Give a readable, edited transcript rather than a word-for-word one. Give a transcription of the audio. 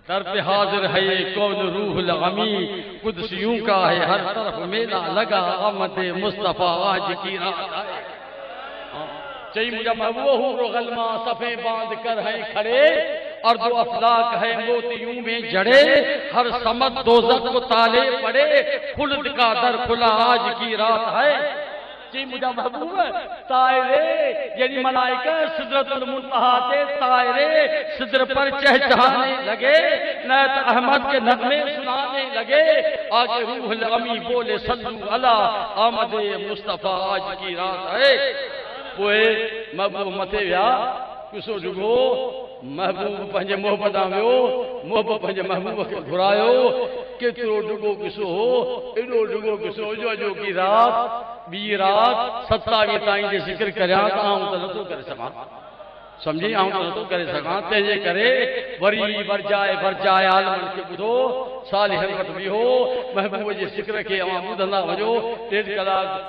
दर पे हाजिर है ये कौन रूहुल अमी, कुद्स यूं का है हर तरफ मेला लगा, आमद मुस्तफा आज की रात है। चाहिए मुझे महबूब गलमा सफे बांध कर है खड़े, और दो अफलाक है मोतियों में जड़े, हर समत दोज़ख को ताले पड़े, खुल्द का दर खुला आज की रात है। जी मुझे महबूब तायरे यानी मलाइका सिदरतुल मुंतहा से तायरे सिदर पर चहचहाने लगे, नैत अहमद के नगमे सुनाने लगे, आगे रूहुल अमी बोले सल्लू अला आमद मुस्तफा आज की रात है। पोए महबूब मथे विया किसो जुगो महबूब पंहिंजे मोहब्बत में हो, मोहब्बत पंहिंजे महबूब के घुरायो, केतिरो डुगो किसो हो, एडो डुगो किसो जो की रात बी रात 27 ताईं जे जिक्र करियां त आऊं त नथो करे सघां, समझी आऊं त नथो करे सघां। तंहिंजे करे वरी वरजाए आलमन खे ॿुधो, सालिहन वटि विहो, महबूब जे जिक्र खे अवां ॿुधंदा वञो। 1.5 कलाक